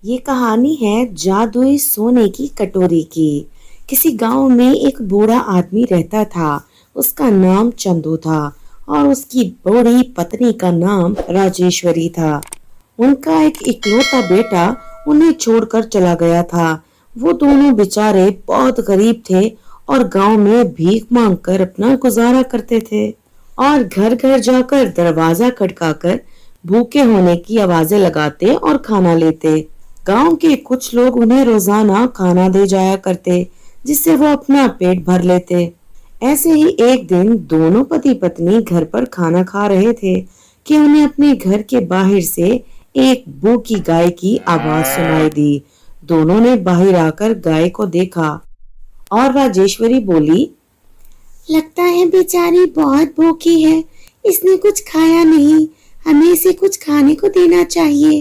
یہ کہانی ہے جادوئی سونے کی کٹوری کی۔ کسی گاؤں میں ایک بوڑھا آدمی رہتا تھا۔ اس کا نام چندو تھا اور اس کی بوڑھی پتنی کا نام راجیشوری تھا۔ ان کا ایک اکلوتا بیٹا انہیں چھوڑ کر چلا گیا تھا۔ وہ دونوں بیچارے بہت غریب تھے اور گاؤں میں بھیک مانگ کر اپنا گزارا کرتے تھے اور گھر گھر جا کر دروازہ کھٹکا کر بھوکے ہونے کی آوازیں لگاتے اور کھانا لیتے۔ گاؤں کے کچھ لوگ انہیں روزانہ کھانا دے جایا کرتے جس سے وہ اپنا پیٹ بھر لیتے۔ ایسے ہی ایک دن دونوں پتی پتنی گھر پر کھانا کھا رہے تھے کہ انہیں اپنے گھر کے باہر سے ایک بھوکی گائے کی آواز سنائی دی۔ دونوں نے باہر آ کر گائے کو دیکھا اور راجیشوری بولی، لگتا ہے بیچاری بہت بھوکی ہے، اس نے کچھ کھایا نہیں، ہمیں اسے کچھ کھانے کو دینا چاہیے۔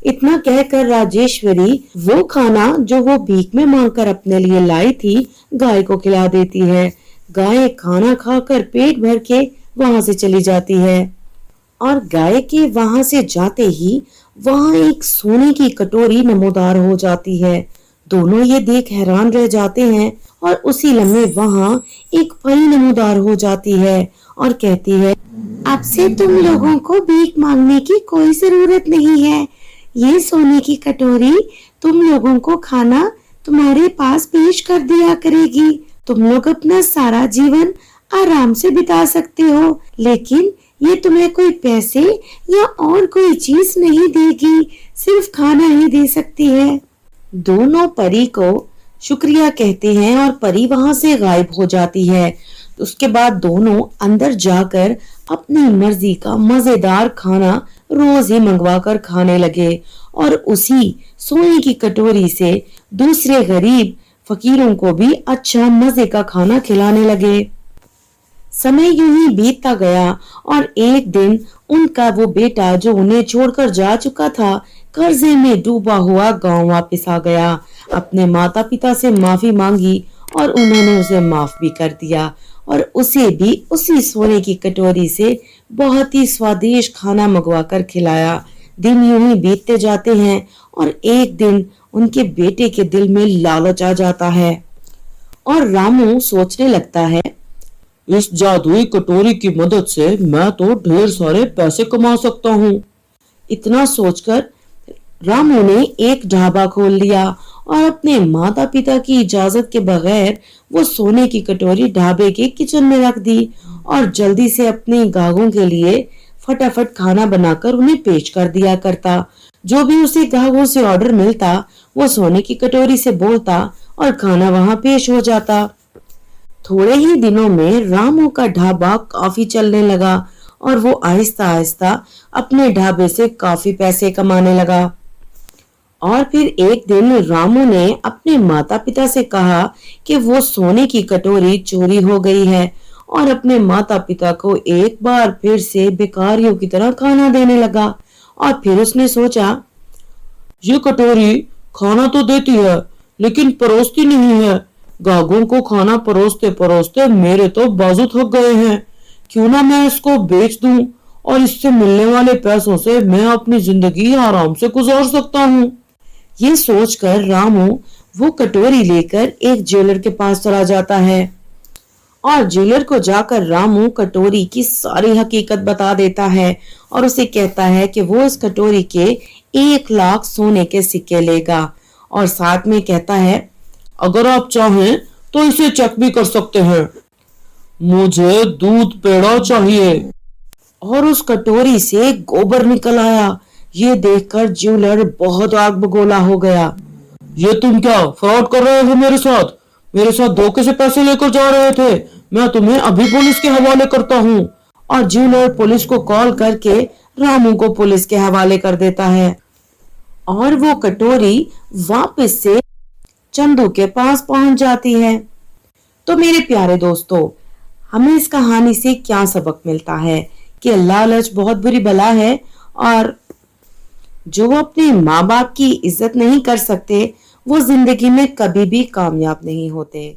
اتنا کہہ کر راجیشوری وہ کھانا جو وہ بھیک میں مانگ کر اپنے لیے لائی تھی گائے کو کھلا دیتی ہے۔ گائے کھانا کھا کر پیٹ بھر کے وہاں سے چلی جاتی ہے اور گائے کے وہاں سے جاتے ہی وہاں ایک سونے کی کٹوری نمودار ہو جاتی ہے۔ دونوں یہ دیکھ حیران رہ جاتے ہیں اور اسی لمحے وہاں ایک پری نمودار ہو جاتی ہے اور کہتی ہے، اب سے تم لوگوں کو بھیک مانگنے کی کوئی ضرورت نہیں ہے، یہ سونے کی کٹوری تم لوگوں کو کھانا تمہارے پاس پیش کر دیا کرے گی۔ تم لوگ اپنا سارا جیون آرام سے بتا سکتے ہو، لیکن یہ تمہیں کوئی پیسے یا اور کوئی چیز نہیں دے گی، صرف کھانا ہی دے سکتی ہے۔ دونوں پری کو شکریہ کہتے ہیں اور پری وہاں سے غائب ہو جاتی ہے۔ اس کے بعد دونوں اندر جا کر اپنی مرضی کا مزیدار کھانا روز ہی منگوا کر کھانے لگے اور اسی سونے کی کٹوری سے دوسرے غریب فقیروں کو بھی اچھا مزے کا کھانا کھلانے لگے۔ سمے یوں ہی بیتتا گیا اور ایک دن ان کا وہ بیٹا جو انہیں چھوڑ کر جا چکا تھا قرضے میں ڈوبا ہوا گاؤں واپس آ گیا۔ اپنے ماتا پتا سے معافی مانگی اور انہوں نے اسے معاف بھی کر دیا اور اسے بھی اسی سونے کی کٹوری سے بہت ہی سوادشٹ کھانا منگوا کر کھلایا۔ دن یوں ہی بیتتے جاتے ہیں اور ایک دن ان کے بیٹے کے دل میں لالچ آ جاتا ہے اور رامو سوچنے لگتا ہے، اس جادوئی کٹوری کی مدد سے میں تو ڈھیر سارے پیسے کما سکتا ہوں۔ اتنا سوچ کر رامو نے ایک ڈھابا کھول لیا اور اپنے ماتا پتا کی اجازت کے بغیر وہ سونے کی کٹوری ڈھابے کے کچن میں رکھ دی اور جلدی سے اپنے گاہکوں کے لیے فٹافٹ کھانا بنا کر انہیں پیش کر دیا کرتا۔ جو بھی اسے گاہکوں سے آرڈر ملتا وہ سونے کی کٹوری سے بولتا اور کھانا وہاں پیش ہو جاتا۔ تھوڑے ہی دنوں میں رامو کا ڈھابا کافی چلنے لگا اور وہ آہستہ آہستہ اپنے ڈھابے سے کافی پیسے کمانے لگا۔ اور پھر ایک دن رامو نے اپنے ماتا پتا سے کہا کہ وہ سونے کی کٹوری چوری ہو گئی ہے اور اپنے ماتا پتا کو ایک بار پھر سے بھکاریوں کی طرح کھانا دینے لگا۔ اور پھر اس نے سوچا، یہ کٹوری کھانا تو دیتی ہے لیکن پروستی نہیں ہے، گاہکوں کو کھانا پروستے پروستے میرے تو بازو تھک گئے ہیں، کیوں نہ میں اس کو بیچ دوں اور اس سے ملنے والے پیسوں سے میں اپنی زندگی آرام سے گزار سکتا ہوں۔ یہ سوچ کر رامو وہ کٹوری لے کر ایک جیلر کے پاس چلا جاتا ہے اور جیلر کو جا کر رامو کٹوری کی ساری حقیقت بتا دیتا ہے اور اسے کہتا ہے کہ وہ اس کٹوری کے 1,00,000 سونے کے سکے لے گا اور ساتھ میں کہتا ہے، اگر آپ چاہیں تو اسے چیک بھی کر سکتے ہیں، مجھے دودھ پیڑا چاہیے۔ اور اس کٹوری سے گوبر نکل آیا۔ یہ دیکھ کر جیولر بہت آگ بگولا ہو گیا، یہ تم کیا فراڈ کر رہے ہو میرے ساتھ دھوکے سے پیسے لے کر جا رہے تھے، میں تمہیں ابھی پولیس کے حوالے کرتا ہوں۔ اور جیولر پولیس کو کال کر کے رامو کو پولیس کے حوالے کر دیتا ہے اور وہ کٹوری واپس سے چندو کے پاس پہنچ جاتی ہے۔ تو میرے پیارے دوستو، ہمیں اس کہانی سے کیا سبق ملتا ہے کہ لالچ بہت بری بلا ہے اور جو اپنے ماں باپ کی عزت نہیں کر سکتے وہ زندگی میں کبھی بھی کامیاب نہیں ہوتے۔